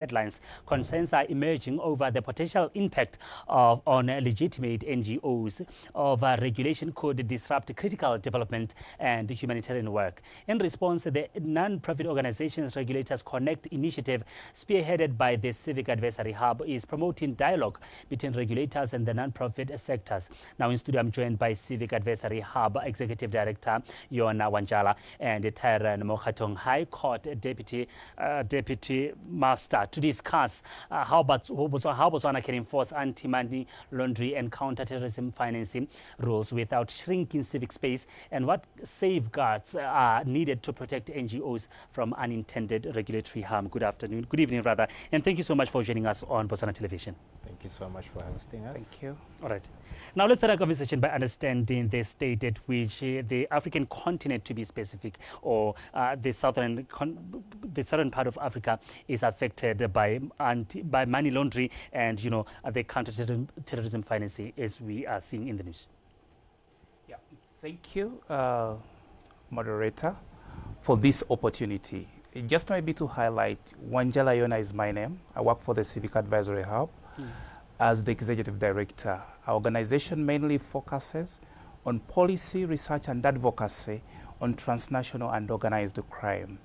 Headlines. Concerns are emerging over the potential impact on legitimate NGOs of regulation could disrupt critical development and humanitarian work. In response, the non-profit organizations Regulators Connect initiative, spearheaded by the Civic Advisory Hub, is promoting dialogue between regulators and the non-profit sectors. Now in studio, I'm joined by Civic Advisory Hub Executive Director Yona Wanjala and Tyron Mokhatong, High Court Deputy Master, to discuss how Botswana can enforce anti-money laundering and counter-terrorism financing rules without shrinking civic space, and what safeguards are needed to protect NGOs from unintended regulatory harm. Good evening, and thank you so much for joining us on Botswana Television. Thank you so much for hosting us. Thank you. All right. Now let's start our conversation by understanding the state at which the African continent, to be specific, or the southern part of Africa, is affected by money laundering and the counter-terrorism financing, as we are seeing in the news. Yeah, thank you, moderator, for this opportunity. Just maybe to highlight, Wanjala Yona is my name. I work for the Civic Advisory Hub as the Executive Director. Our organization mainly focuses on policy, research and advocacy on transnational and organized crime.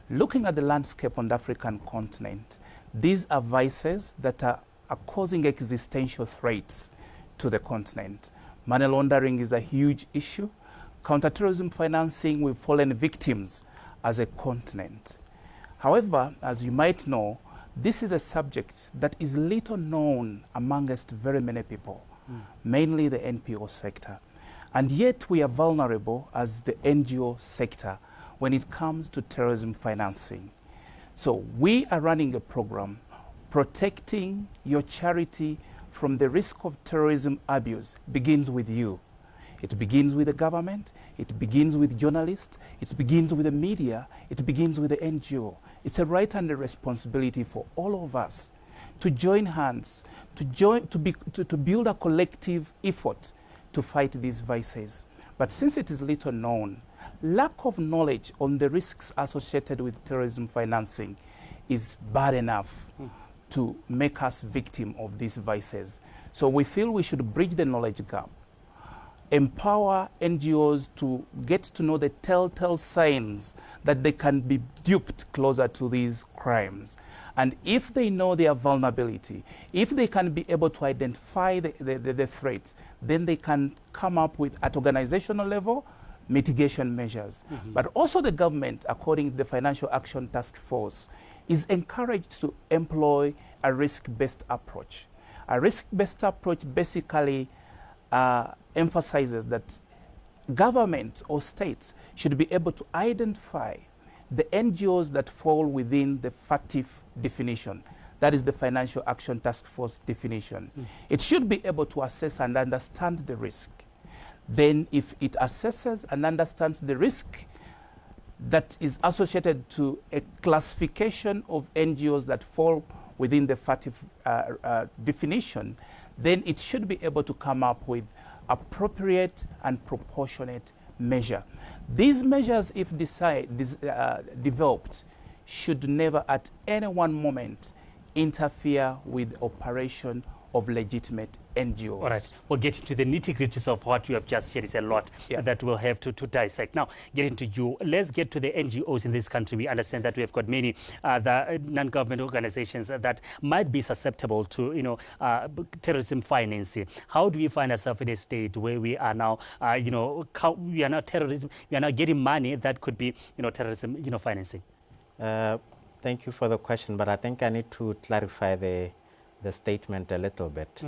Looking at the landscape on the African continent, these are vices that are causing existential threats to the continent. Money laundering is a huge issue. Counterterrorism financing, we've fallen victims as a continent. However, as you might know, this is a subject that is little known amongst very many people, mainly the NPO sector. And yet we are vulnerable as the NGO sector when it comes to terrorism financing. So we are running a program protecting your charity from the risk of terrorism abuse. Begins with you. It begins with the government, it begins with journalists, it begins with the media, it begins with the NGO. It's a right and a responsibility for all of us to join hands, to build a collective effort to fight these vices. But since it is little known, lack of knowledge on the risks associated with terrorism financing is bad enough to make us victim of these vices. So we feel we should bridge the knowledge gap, empower NGOs to get to know the telltale signs that they can be duped closer to these crimes. And if they know their vulnerability, if they can be able to identify the threats, then they can come up with, at organizational level, mitigation measures. But also the government, according to the Financial Action Task Force, is encouraged to employ a risk-based approach. A risk-based approach basically emphasizes that government or states should be able to identify the NGOs that fall within the FATF definition. That is the Financial Action Task Force definition. It should be able to assess and understand the risk. Then if it assesses and understands the risk that is associated to a classification of NGOs that fall within the FATF definition, then it should be able to come up with appropriate and proportionate measure. These measures, if developed, should never at any one moment interfere with operation of legitimate NGOs. All right, we'll get into the nitty-gritties of what you have just shared. It's a lot that we'll have to dissect. Now, getting to you, let's get to the NGOs in this country. We understand that we have got many the non-government organizations that might be susceptible to, terrorism financing. How do we find ourselves in a state where we are now, we are not terrorism, we are not getting money that could be, terrorism, financing? Thank you for the question, but I think I need to clarify the statement a little bit.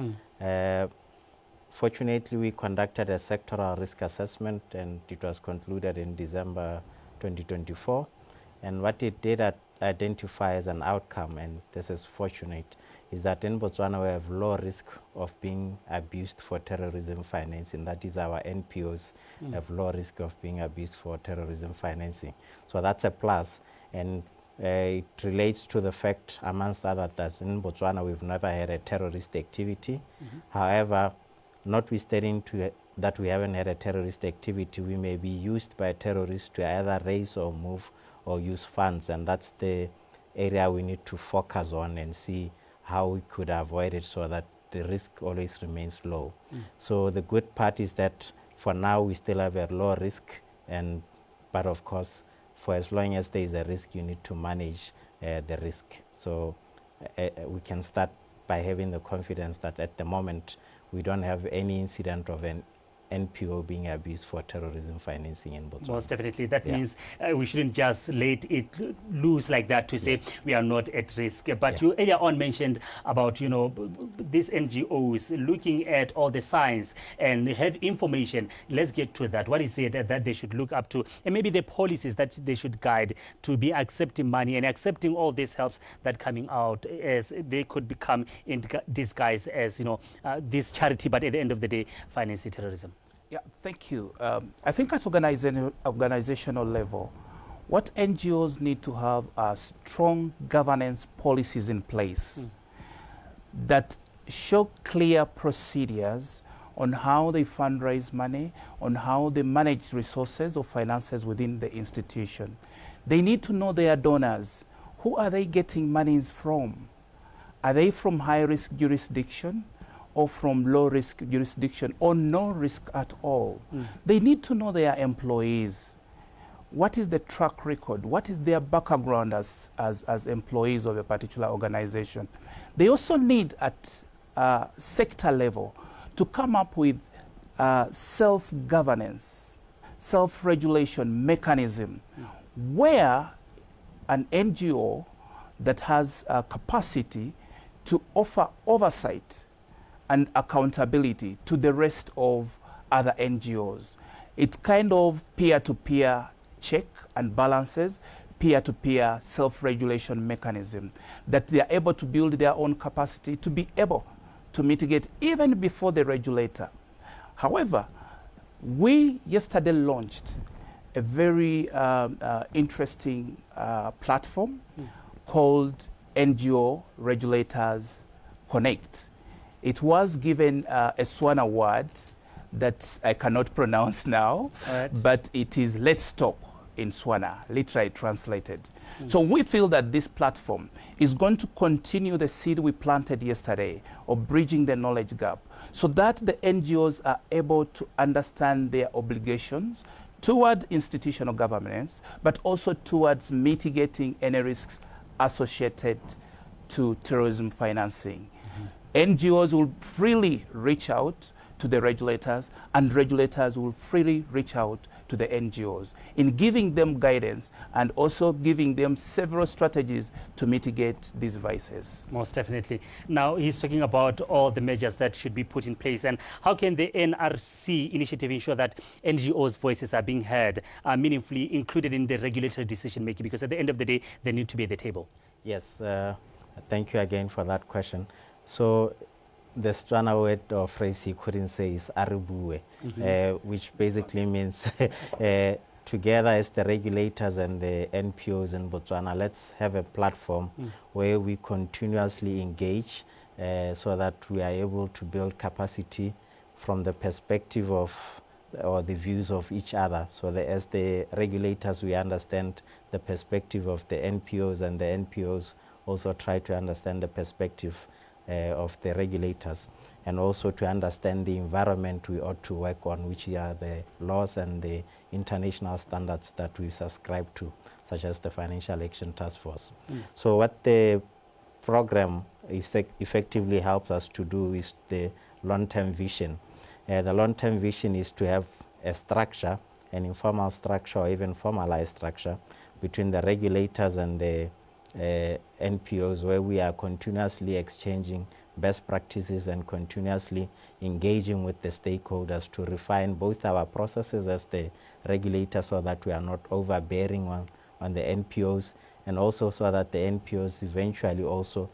Fortunately, we conducted a sectoral risk assessment and it was concluded in December 2024. And what it did identify as an outcome, and this is fortunate, is that in Botswana we have low risk of being abused for terrorism financing. That is, our NPOs have low risk of being abused for terrorism financing. So that's a plus. And it relates to the fact, amongst others, that in Botswana we've never had a terrorist activity. However, notwithstanding that we haven't had a terrorist activity, we may be used by terrorists to either raise or move or use funds, and that's the area we need to focus on and see how we could avoid it so that the risk always remains low. So the good part is that for now we still have a low risk, but of course for as long as there is a risk, you need to manage the risk. So we can start by having the confidence that at the moment we don't have any incident of an NPO being abused for terrorism financing in Botswana. Most definitely. That means we shouldn't just let it loose like that to say we are not at risk. But you earlier on mentioned about, you know, these NGOs looking at all the signs and have information. Let's get to that. What is it that they should look up to? And maybe the policies that they should guide to be accepting money and accepting all these helps that coming out, as they could become in disguise as, you know, this charity, but at the end of the day, financing terrorism. Yeah, thank you. I think at organizational level, what NGOs need to have are strong governance policies in place that show clear procedures on how they fundraise money, on how they manage resources or finances within the institution. They need to know their donors. Who are they getting monies from? Are they from high-risk jurisdiction, or from low-risk jurisdiction, or no risk at all? They need to know their employees. What is the track record? What is their background as employees of a particular organization? They also need at sector level to come up with self-governance, self-regulation mechanism, where an NGO that has capacity to offer oversight and accountability to the rest of other NGOs. It's kind of peer-to-peer check and balances, peer-to-peer self-regulation mechanism that they are able to build their own capacity to be able to mitigate even before the regulator. However, we yesterday launched a very interesting platform called NPOs-Regulators Connect. It was given a Swan award that I cannot pronounce now, but it is Let's Talk in Swana, literally translated. So we feel that this platform is going to continue the seed we planted yesterday of bridging the knowledge gap so that the NGOs are able to understand their obligations toward institutional governance, but also towards mitigating any risks associated to terrorism financing. NGOs will freely reach out to the regulators, and regulators will freely reach out to the NGOs in giving them guidance and also giving them several strategies to mitigate these vices. Most definitely. Now, he's talking about all the measures that should be put in place, and how can the NRC initiative ensure that NGOs' voices are being heard, meaningfully included in the regulatory decision-making, because at the end of the day, they need to be at the table? Yes, thank you again for that question. So the Setswana word or phrase he couldn't say is Arubue, which basically means together as the regulators and the NPOs in Botswana, let's have a platform where we continuously engage so that we are able to build capacity from the perspective of or the views of each other. So as the regulators, we understand the perspective of the NPOs, and the NPOs also try to understand the perspective of the regulators, and also to understand the environment we ought to work on, which are the laws and the international standards that we subscribe to, such as the Financial Action Task Force. So what the program effectively helps us to do is the long-term vision. The long-term vision is to have a structure, an informal structure or even formalized structure between the regulators and the NPOs, where we are continuously exchanging best practices and continuously engaging with the stakeholders to refine both our processes as the regulator, so that we are not overbearing on the NPOs, and also so that the NPOs eventually also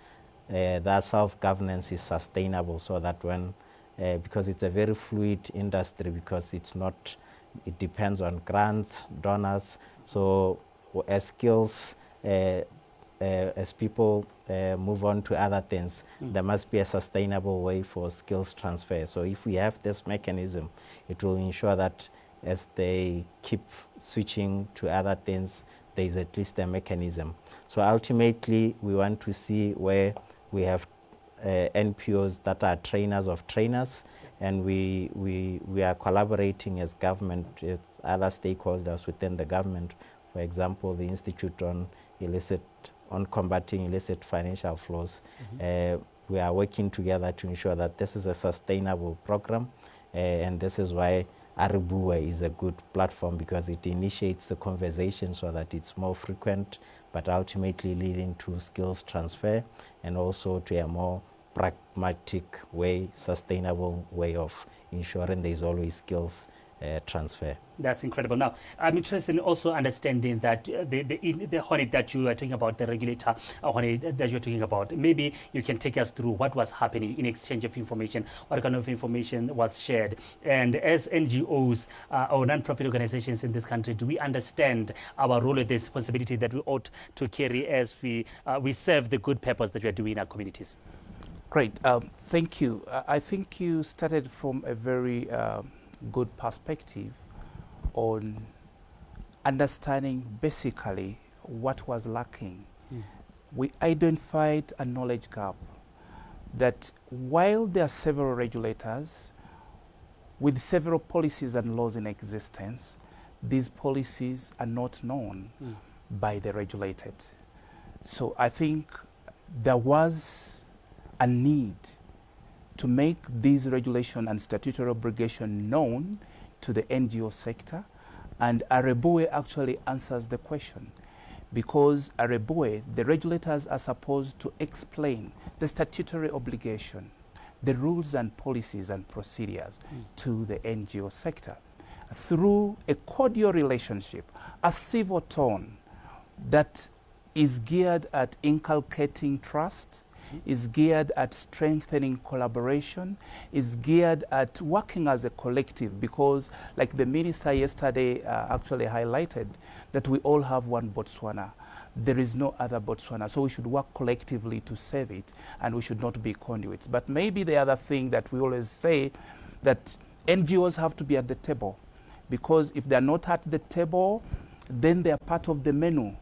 their self-governance is sustainable, so that when because it's a very fluid industry, because it depends on grants, donors. So as skills as people move on to other things, there must be a sustainable way for skills transfer. So if we have this mechanism, it will ensure that as they keep switching to other things, there is at least a mechanism. So ultimately, we want to see where we have NPOs that are trainers of trainers, and we are collaborating as government with other stakeholders within the government. For example, the Institute on Combating Illicit Financial Flows. We are working together to ensure that this is a sustainable program, and this is why Aribue is a good platform, because it initiates the conversation so that it's more frequent, but ultimately leading to skills transfer and also to a more pragmatic way, sustainable way of ensuring there's always skills transfer. That's incredible. Now, I'm interested in also understanding that the honey that you are talking about, the regulator honey that you're talking about, maybe you can take us through what was happening in exchange of information, what kind of information was shared. And as NGOs or non-profit organizations in this country, do we understand our role and the responsibility that we ought to carry as we serve the good purpose that we are doing in our communities? Great. Thank you. I think you started from a very good perspective on understanding basically what was lacking. We identified a knowledge gap that while there are several regulators with several policies and laws in existence, these policies are not known by the regulated. So I think there was a need to make these regulation and statutory obligation known to the NGO sector, and Aribue actually answers the question, because Aribue, the regulators are supposed to explain the statutory obligation, the rules and policies and procedures to the NGO sector through a cordial relationship, a civil tone that is geared at inculcating trust, is geared at strengthening collaboration, is geared at working as a collective, because like the minister yesterday actually highlighted that we all have one Botswana. There is no other Botswana, so we should work collectively to save it, and we should not be conduits. But maybe the other thing that we always say, that NGOs have to be at the table, because if they're not at the table, then they're part of the menu.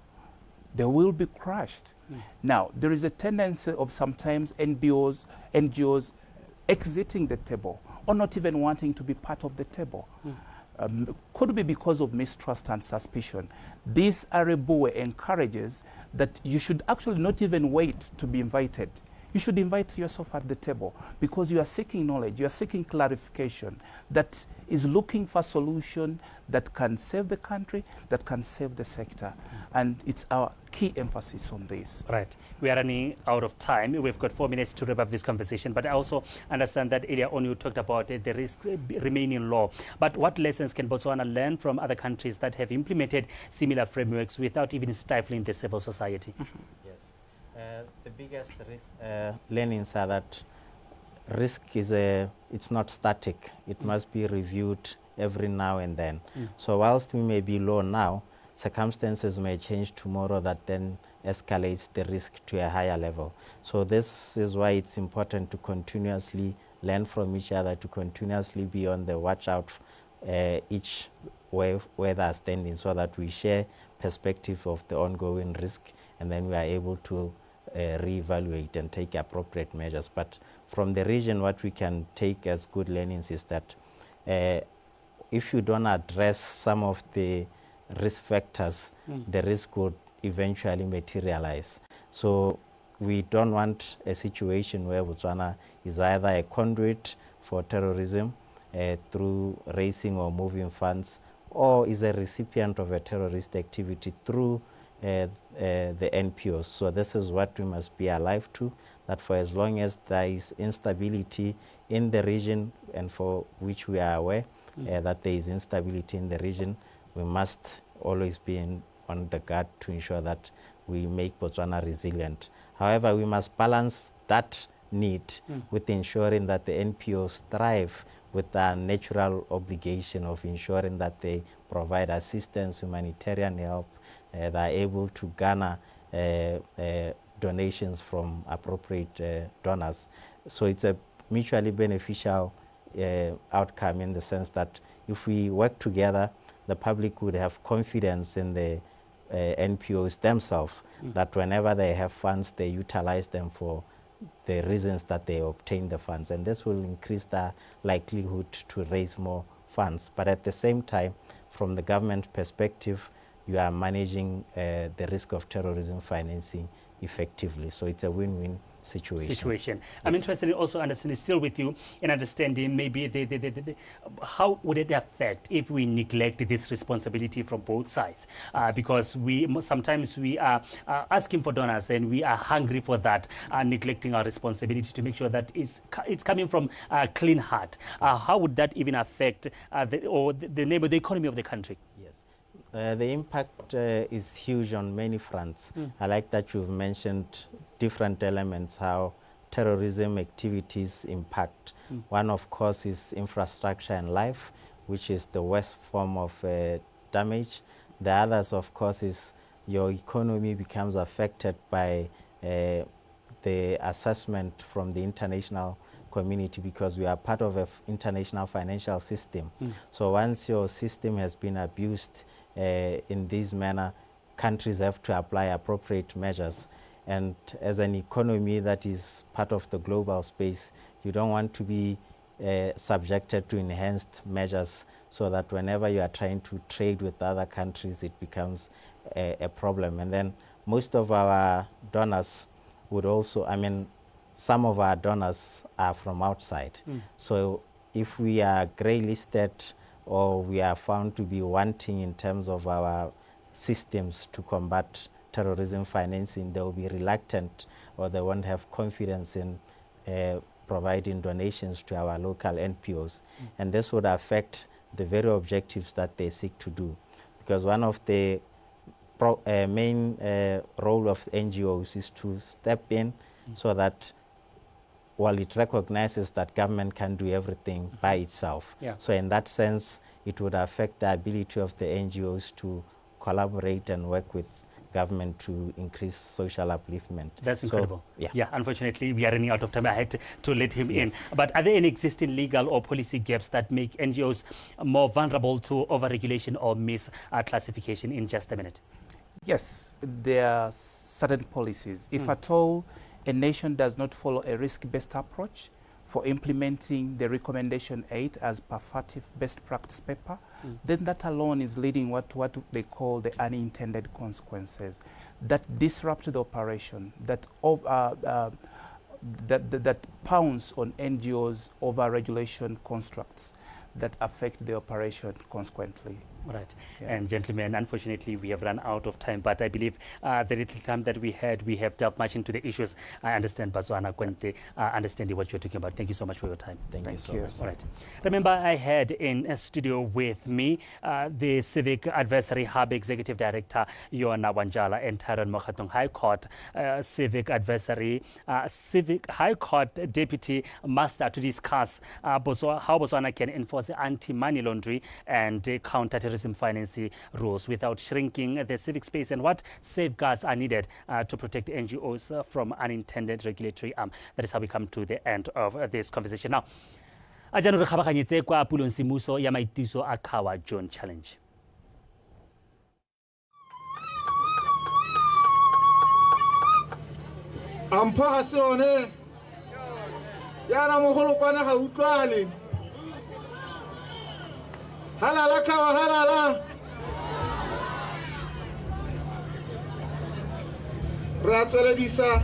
They will be crushed. Now, there is a tendency of sometimes NGOs exiting the table or not even wanting to be part of the table. Could be because of mistrust and suspicion. This Aribue encourages that you should actually not even wait to be invited. You should invite yourself at the table, because you are seeking knowledge, you are seeking clarification that is looking for a solution that can save the country, that can save the sector. And it's our key emphasis on this. Right. We are running out of time. We've got 4 minutes to wrap up this conversation, but I also understand that earlier on you talked about the risk remaining low. But what lessons can Botswana learn from other countries that have implemented similar frameworks without even stifling the civil society? Yes. The biggest risk learnings are that risk is it's not static. It must be reviewed every now and then. So whilst we may be low now, circumstances may change tomorrow that then escalates the risk to a higher level. So this is why it's important to continuously learn from each other, to continuously be on the watch out each where they are standing, so that we share perspective of the ongoing risk, and then we are able to reevaluate and take appropriate measures. But from the region, what we can take as good learnings is that if you don't address some of the risk factors, the risk would eventually materialize. So we don't want a situation where Botswana is either a conduit for terrorism through raising or moving funds, or is a recipient of a terrorist activity through the NPOs. So this is what we must be alive to, that for as long as there is instability in the region, and for which we are aware that there is instability in the region, we must always be on the guard to ensure that we make Botswana resilient. However, we must balance that need with ensuring that the NPOs thrive with the natural obligation of ensuring that they provide assistance, humanitarian help, they are able to garner donations from appropriate donors. So it's a mutually beneficial outcome, in the sense that if we work together, the public would have confidence in the NPOs themselves, that whenever they have funds, they utilize them for the reasons that they obtain the funds, and this will increase the likelihood to raise more funds. But at the same time, from the government perspective, you are managing the risk of terrorism financing effectively. So it's a win-win situation. Yes. I'm interested in also understanding, still with you, in understanding maybe how would it affect if we neglect this responsibility from both sides? Because sometimes we are asking for donors and we are hungry for that, neglecting our responsibility to make sure that it's coming from a clean heart. How would that even affect the economy of the country? Yes. The impact is huge on many fronts. I like that you've mentioned different elements, how terrorism activities impact. One, of course, is infrastructure and life, which is the worst form of damage. The others, of course, is your economy becomes affected by the assessment from the international community, because we are part of an international financial system. So once your system has been abused in this manner, countries have to apply appropriate measures. And as an economy that is part of the global space, you don't want to be subjected to enhanced measures, so that whenever you are trying to trade with other countries, it becomes a problem. And then most of our donors would also, some of our donors are from outside. So if we are grey listed or we are found to be wanting in terms of our systems to combat terrorism financing, they will be reluctant, or they won't have confidence in providing donations to our local NPOs. And this would affect the very objectives that they seek to do. Because one of the main role of NGOs is to step in so that while it recognizes that government can do everything by itself. So in that sense, it would affect the ability of the NGOs to collaborate and work with government to increase social upliftment. That's incredible. So, yeah, unfortunately, we are running out of time. I had to let him in. But are there any existing legal or policy gaps that make NGOs more vulnerable to overregulation or misclassification? In just a minute. Yes, there are certain policies. If at all a nation does not follow a risk-based approach for implementing the recommendation 8 as per FATF best practice paper, then that alone is leading what they call the unintended consequences that disrupt the operation, that pounce on NGOs over regulation constructs that affect the operation consequently. Right. And gentlemen, unfortunately, we have run out of time, but I believe the little time that we had, we have delved much into the issues. I understand, Botswana, Kwente, understanding what you're talking about. Thank you so much for your time. Thank you so much. All right. Remember, I had in a studio with me the Civic Advisory Hub Executive Director, Yona Wanjala, and Taran Mokhatong High Court Civic High Court Deputy Master, to discuss how Botswana can enforce anti-money laundering and counter-terrorism financing rules without shrinking the civic space, and what safeguards are needed to protect NGOs from unintended regulatory arm. That is how we come to the end of this conversation. Now, ajano re kgabaganyetse kwa pulong simuso ya maitiso a Khawa John Challenge. Ampho ha se one yana mogolo kwana ga utlwane halala Khawa halala re a tsweledisa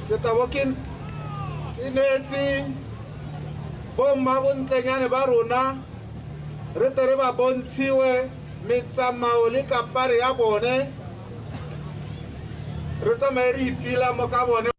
ke tabokin inetsi bomma bontlenyane ba rona re tere ba bontshiwe metsamao le kapare ya bone re tsamaye re ipila mo ka bone.